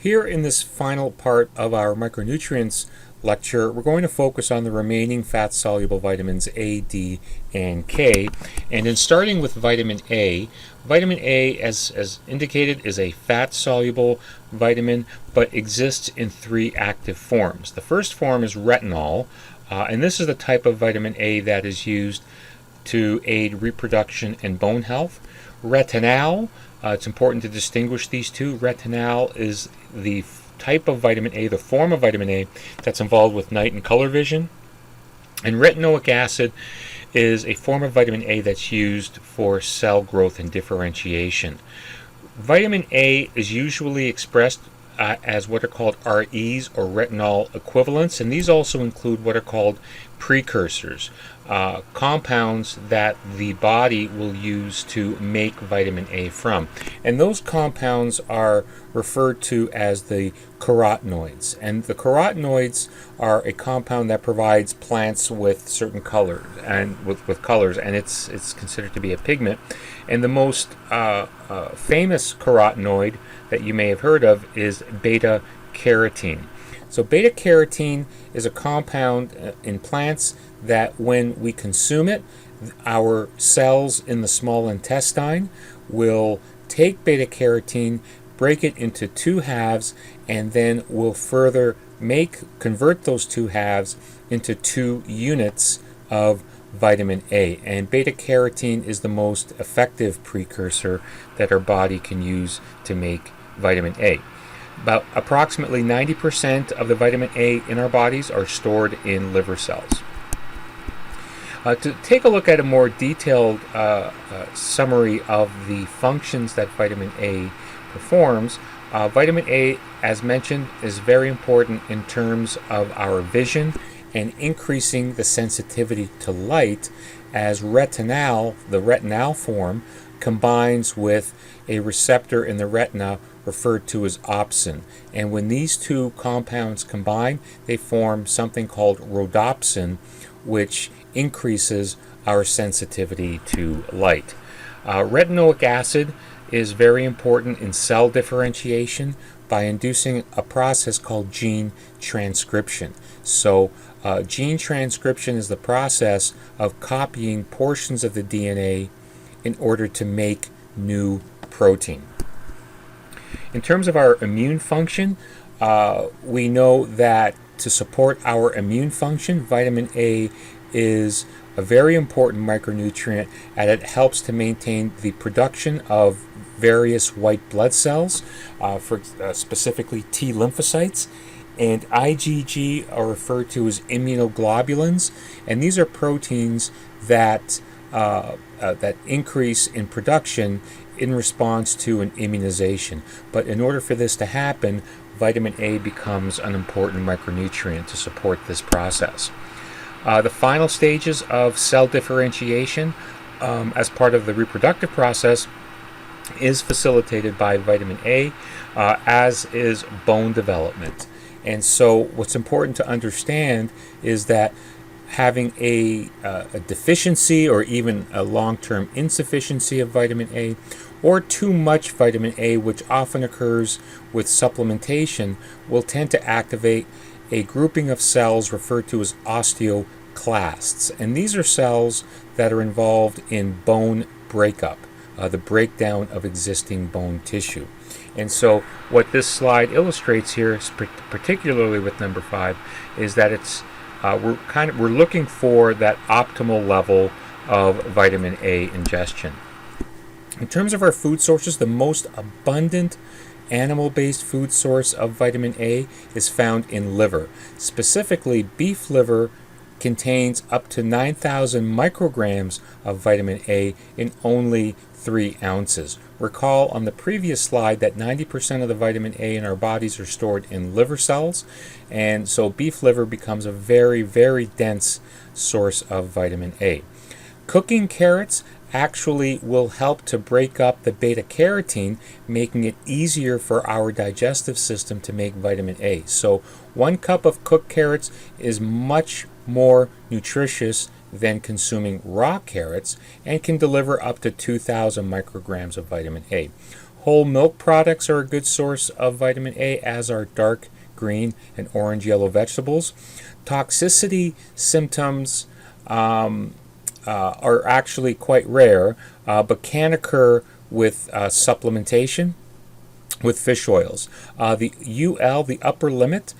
Here in this final part of our micronutrients lecture, we're going to focus on the remaining fat-soluble vitamins A, D, and K. And in starting with vitamin A, as indicated, is a fat-soluble vitamin, but exists in three active forms. The first form is retinol, and this is the type of vitamin A that is used to aid reproduction and bone health. Retinal, it's important to distinguish these two. Retinal is the type of vitamin A, the form of vitamin A that's involved with night and color vision. And retinoic acid is a form of vitamin A that's used for cell growth and differentiation. Vitamin A is usually expressed as what are called REs, or retinol equivalents, and these also include what are called precursors, compounds that the body will use to make vitamin A from. And those compounds are referred to as the carotenoids. And the carotenoids are a compound that provides plants with certain colors, and with colors, and it's considered to be a pigment. And the most famous carotenoid that you may have heard of is beta carotene. So beta carotene is a compound in plants that when we consume it, our cells in the small intestine will take beta carotene, break it into two halves, and then will further convert those two halves into two units of vitamin A. And beta carotene is the most effective precursor that our body can use to make vitamin A. About approximately 90% of the vitamin A in our bodies are stored in liver cells. To take a look at a more detailed summary of the functions that vitamin A performs, vitamin A, as mentioned, is very important in terms of our vision and increasing the sensitivity to light, as retinal, the retinal form, combines with a receptor in the retina referred to as opsin. And when these two compounds combine, they form something called rhodopsin, which increases our sensitivity to light. Retinoic acid is very important in cell differentiation by inducing a process called gene transcription. So gene transcription is the process of copying portions of the DNA in order to make new protein. In terms of our immune function, we know that to support our immune function, vitamin A is a very important micronutrient, and it helps to maintain the production of various white blood cells, specifically T lymphocytes. And IgG are referred to as immunoglobulins, and these are proteins that increase in production in response to an immunization. But in order for this to happen, vitamin A becomes an important micronutrient to support this process. The final stages of cell differentiation as part of the reproductive process is facilitated by vitamin A, as is bone development. And so what's important to understand is that having a deficiency or even a long-term insufficiency of vitamin A, or too much vitamin A, which often occurs with supplementation, will tend to activate a grouping of cells referred to as osteoclasts. And these are cells that are involved in bone breakup, the breakdown of existing bone tissue. And so what this slide illustrates here, particularly with number 5, is that it's we're looking for that optimal level of vitamin A ingestion. In terms of our food sources, the most abundant animal-based food source of vitamin A is found in liver. Specifically, beef liver contains up to 9,000 micrograms of vitamin A in only 3 ounces. Recall on the previous slide that 90% of the vitamin A in our bodies are stored in liver cells, and so beef liver becomes a very, very dense source of vitamin A. Cooking carrots actually will help to break up the beta carotene, making it easier for our digestive system to make vitamin A. So 1 cup of cooked carrots is much more nutritious than consuming raw carrots and can deliver up to 2,000 micrograms of vitamin A. Whole milk products are a good source of vitamin A, as are dark green and orange yellow vegetables. Toxicity symptoms are actually quite rare, but can occur with supplementation with fish oils. The UL, the upper limit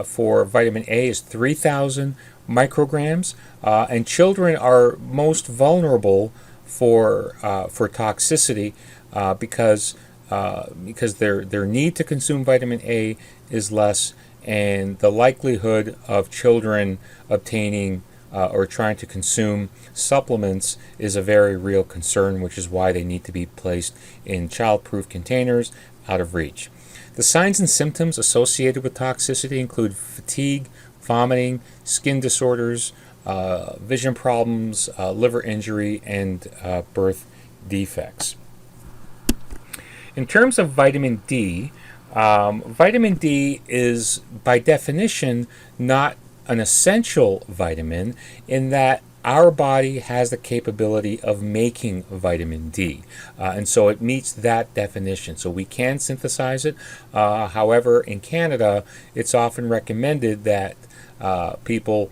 for vitamin A, is 3,000 micrograms, and children are most vulnerable for toxicity because their need to consume vitamin A is less, and the likelihood of children obtaining or trying to consume supplements is a very real concern, which is why they need to be placed in child-proof containers out of reach. The signs and symptoms associated with toxicity include fatigue, vomiting, skin disorders, vision problems, liver injury, and birth defects. In terms of vitamin D, vitamin D is by definition not an essential vitamin, in that our body has the capability of making vitamin D, and so it meets that definition. So we can synthesize it. However, in Canada, it's often recommended that people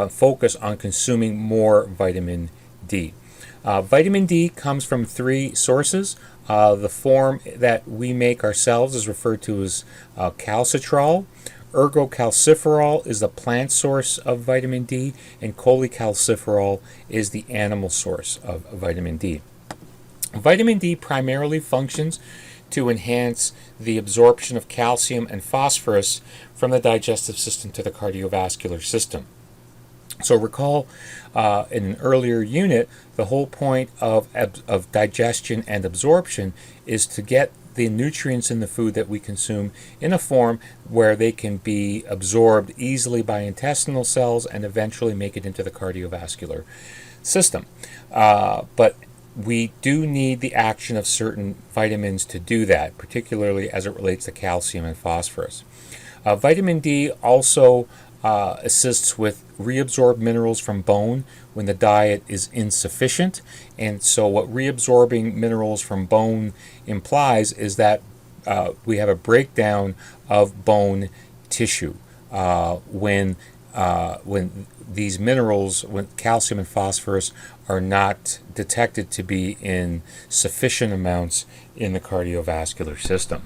focus on consuming more vitamin D. Vitamin D comes from three sources. The form that we make ourselves is referred to as calcitrol. Ergocalciferol is the plant source of vitamin D, and cholecalciferol is the animal source of vitamin D. Vitamin D primarily functions to enhance the absorption of calcium and phosphorus from the digestive system to the cardiovascular system. So recall in an earlier unit, the whole point of digestion and absorption is to get the nutrients in the food that we consume in a form where they can be absorbed easily by intestinal cells and eventually make it into the cardiovascular system. But we do need the action of certain vitamins to do that, particularly as it relates to calcium and phosphorus. Vitamin D also assists with reabsorbed minerals from bone when the diet is insufficient. And so what reabsorbing minerals from bone implies is that we have a breakdown of bone tissue when these minerals, when calcium and phosphorus, are not detected to be in sufficient amounts in the cardiovascular system.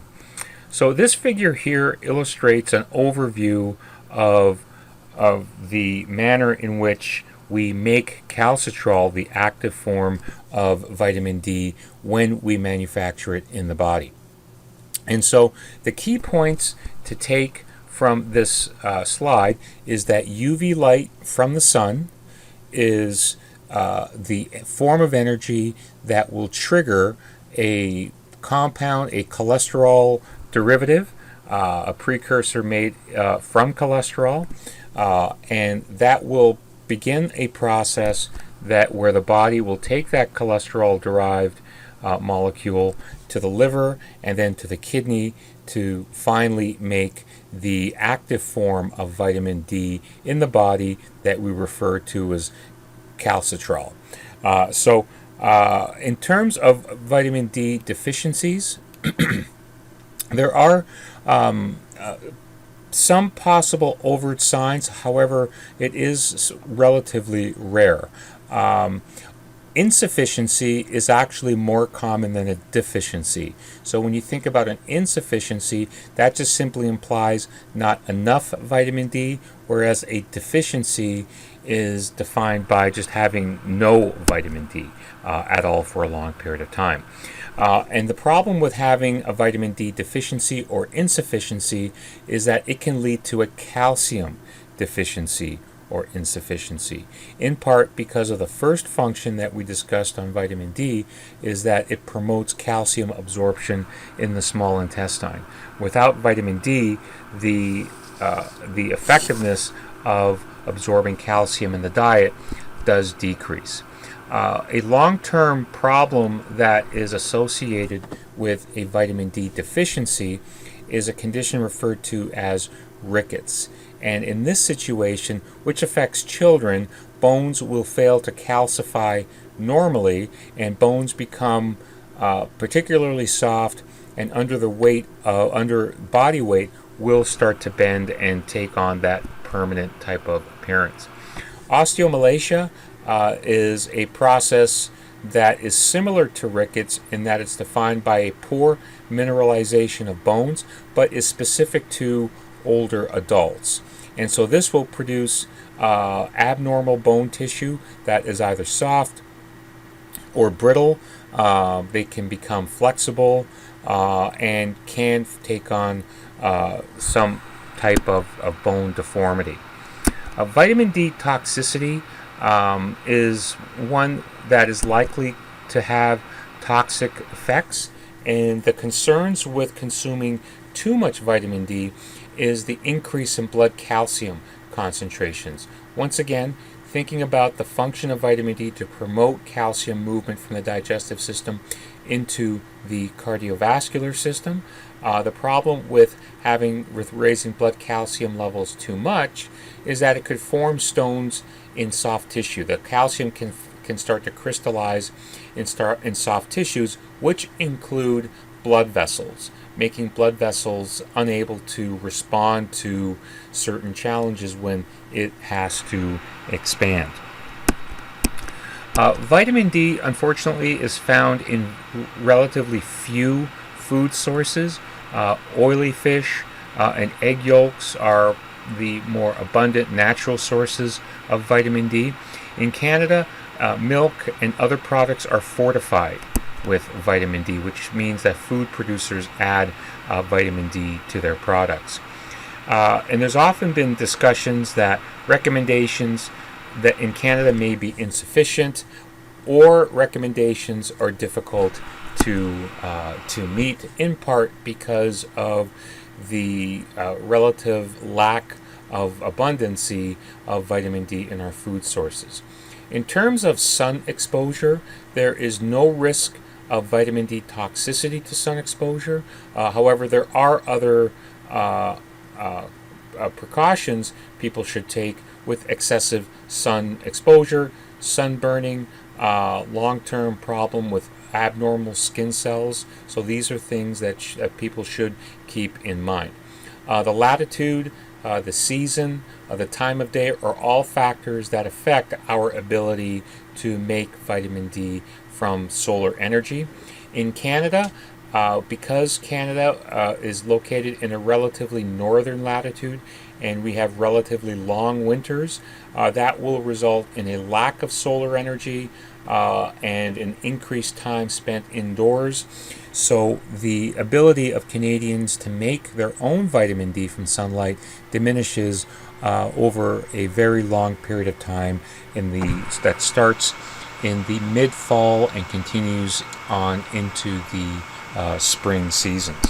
So this figure here illustrates an overview of the manner in which we make calcitrol, the active form of vitamin D, when we manufacture it in the body. And so the key points to take from this slide is that UV light from the sun is the form of energy that will trigger a compound, a cholesterol derivative, a precursor made from cholesterol, and that will begin a process where the body will take that cholesterol-derived molecule to the liver and then to the kidney to finally make the active form of vitamin D in the body that we refer to as calcitrol. So in terms of vitamin D deficiencies, there are some possible overt signs. However, it is relatively rare. Insufficiency is actually more common than a deficiency. So when you think about an insufficiency, that just simply implies not enough vitamin D, whereas a deficiency is defined by just having no vitamin D at all for a long period of time. And the problem with having a vitamin D deficiency or insufficiency is that it can lead to a calcium deficiency or insufficiency, in part because of the first function that we discussed on vitamin D, is that it promotes calcium absorption in the small intestine. Without vitamin D, the effectiveness of absorbing calcium in the diet does decrease. A long-term problem that is associated with a vitamin D deficiency is a condition referred to as rickets. And in this situation, which affects children, bones will fail to calcify normally, and bones become particularly soft and under body weight, will start to bend and take on that permanent type of appearance. Osteomalacia is a process that is similar to rickets in that it's defined by a poor mineralization of bones, but is specific to older adults. And so this will produce abnormal bone tissue that is either soft or brittle. They can become flexible and can take on some type of bone deformity. Vitamin D toxicity is one that is likely to have toxic effects, and the concerns with consuming too much vitamin D is the increase in blood calcium concentrations. Once again, thinking about the function of vitamin D to promote calcium movement from the digestive system into the cardiovascular system. The problem with raising blood calcium levels too much is that it could form stones in soft tissue. The calcium can start to crystallize in soft tissues, which include blood vessels, making blood vessels unable to respond to certain challenges when it has to expand. Vitamin D, unfortunately, is found in relatively few food sources. Oily fish and egg yolks are the more abundant natural sources of vitamin D. In Canada, milk and other products are fortified with vitamin D, which means that food producers add vitamin D to their products. And there's often been discussions that recommendations that in Canada may be insufficient, or recommendations are difficult to meet, in part because of the relative lack of abundancy of vitamin D in our food sources. In terms of sun exposure, there is no risk of vitamin D toxicity to sun exposure. However, there are other precautions people should take with excessive sun exposure, sunburning, long-term problem with abnormal skin cells. So these are things that people should keep in mind. The latitude, the season, the time of day are all factors that affect our ability to make vitamin D from solar energy. In Canada, because Canada is located in a relatively northern latitude and we have relatively long winters, that will result in a lack of solar energy and an increased time spent indoors. So the ability of Canadians to make their own vitamin D from sunlight diminishes over a very long period of time that starts in the mid-fall and continues on into the spring seasons.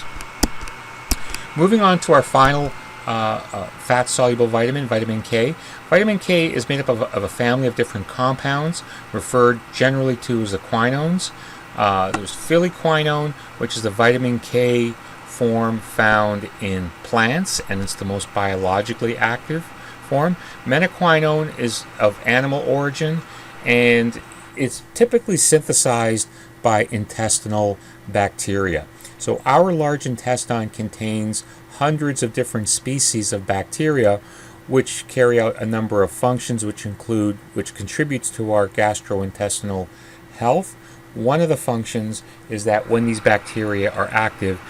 Moving on to our final fat-soluble vitamin, vitamin K. Vitamin K is made up of a family of different compounds referred generally to as the quinones. There's phyliquinone, which is the vitamin K form found in plants, and it's the most biologically active form. Menaquinone is of animal origin, and it's typically synthesized by intestinal bacteria. So our large intestine contains hundreds of different species of bacteria which carry out a number of functions which contributes to our gastrointestinal health. One of the functions is that when these bacteria are active,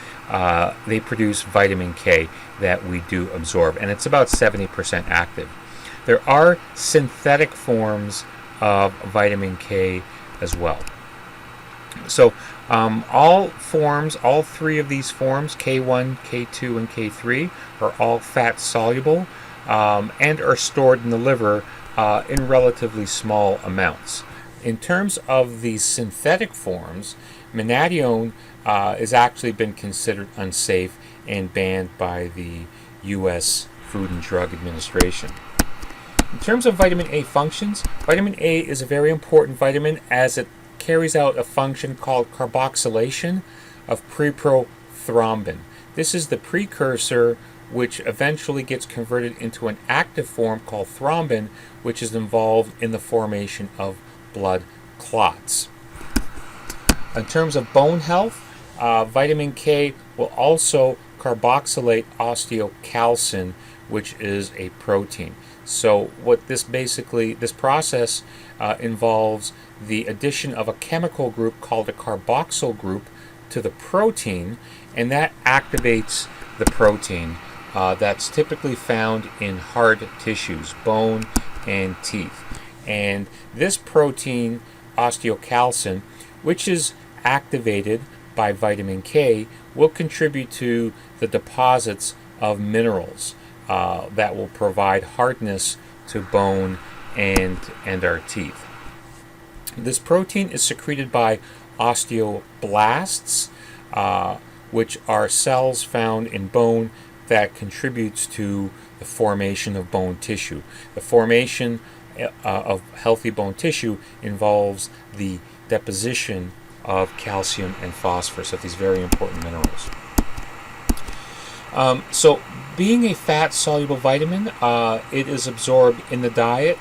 they produce vitamin K that we do absorb, and it's about 70% active. There are synthetic forms of vitamin K as well. So all three of these forms, K1, K2, and K3, are all fat soluble and are stored in the liver in relatively small amounts. In terms of the synthetic forms, menadione has actually been considered unsafe and banned by the U.S. Food and Drug Administration. In terms of vitamin A functions, vitamin A is a very important vitamin as it carries out a function called carboxylation of preprothrombin. This is the precursor which eventually gets converted into an active form called thrombin, which is involved in the formation of blood clots. In terms of bone health, vitamin K will also carboxylate osteocalcin, which is a protein. So what this process involves the addition of a chemical group called a carboxyl group to the protein, and that activates the protein that's typically found in hard tissues, bone and teeth. And this protein, osteocalcin, which is activated by vitamin K, will contribute to the deposits of minerals that will provide hardness to bone and our teeth. This protein is secreted by osteoblasts, which are cells found in bone that contributes to the formation of bone tissue. The formation of healthy bone tissue involves the deposition of calcium and phosphorus, of these very important minerals. So being a fat-soluble vitamin, it is absorbed in the diet,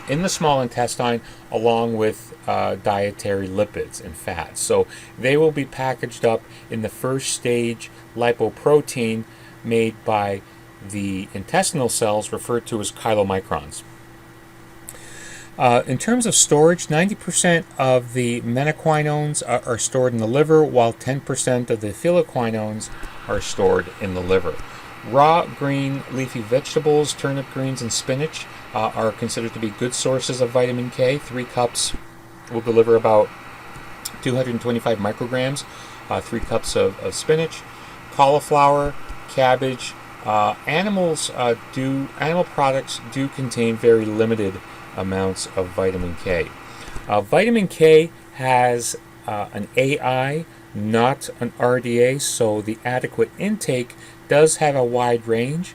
in the small intestine, along with dietary lipids and fats. So they will be packaged up in the first stage lipoprotein made by the intestinal cells, referred to as chylomicrons. In terms of storage, 90% of the menaquinones are stored in the liver, while 10% of the phylloquinones are stored in the liver. Raw green leafy vegetables, turnip greens, and spinach are considered to be good sources of vitamin K. 3 cups will deliver about 225 micrograms. 3 cups of spinach. Cauliflower, cabbage. Animal products do contain very limited amounts of vitamin K. Vitamin K has an AI, not an RDA, so the adequate intake does have a wide range,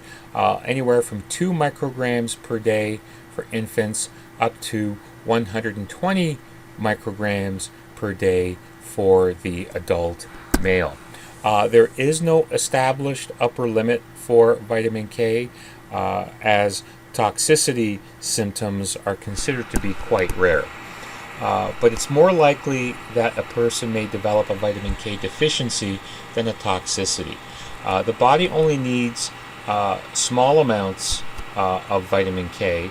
anywhere from 2 micrograms per day for infants up to 120 micrograms per day for the adult male. There is no established upper limit for vitamin K, as toxicity symptoms are considered to be quite rare. But it's more likely that a person may develop a vitamin K deficiency than a toxicity. The body only needs small amounts of vitamin K,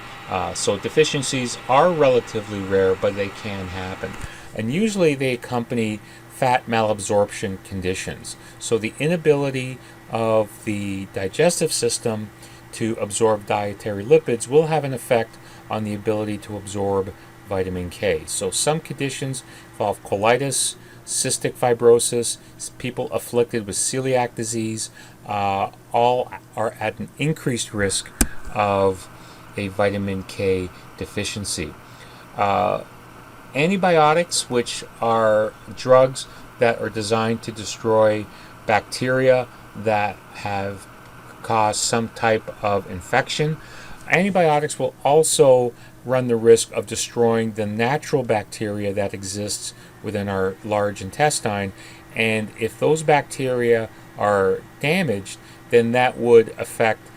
so deficiencies are relatively rare, but they can happen. And usually they accompany fat malabsorption conditions. So the inability of the digestive system to absorb dietary lipids will have an effect on the ability to absorb vitamin K. So some conditions involve colitis, cystic fibrosis, people afflicted with celiac disease, all are at an increased risk of a vitamin K deficiency. Antibiotics, which are drugs that are designed to destroy bacteria that have caused some type of infection. Antibiotics will also run the risk of destroying the natural bacteria that exists within our large intestine, and if those bacteria are damaged, then that would affect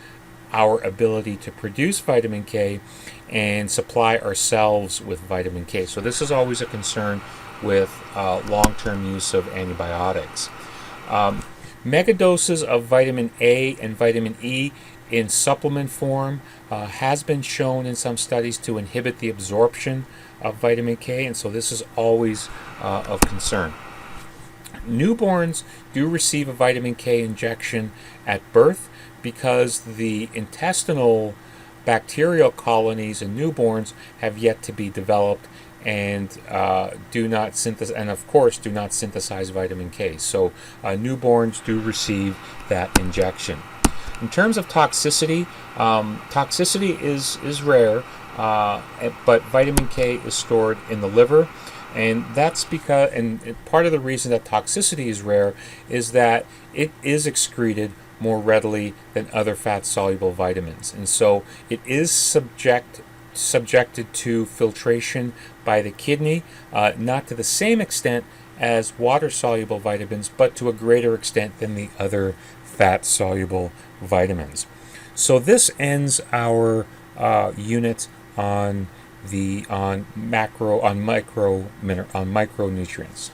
our ability to produce vitamin K and supply ourselves with vitamin K. So this is always a concern with long-term use of antibiotics. Megadoses of vitamin A and vitamin E in supplement form has been shown in some studies to inhibit the absorption of vitamin K, and so this is always of concern. Newborns do receive a vitamin K injection at birth because the intestinal bacterial colonies in newborns have yet to be developed and do not synthesize vitamin K. So newborns do receive that injection. In terms of toxicity, toxicity is rare, but vitamin K is stored in the liver, and that's because, and part of the reason that toxicity is rare is that it is excreted more readily than other fat-soluble vitamins, and so it is subjected to filtration by the kidney, not to the same extent as water-soluble vitamins, but to a greater extent than the other fat-soluble vitamins. So this ends our unit on the on macro on micronutrients.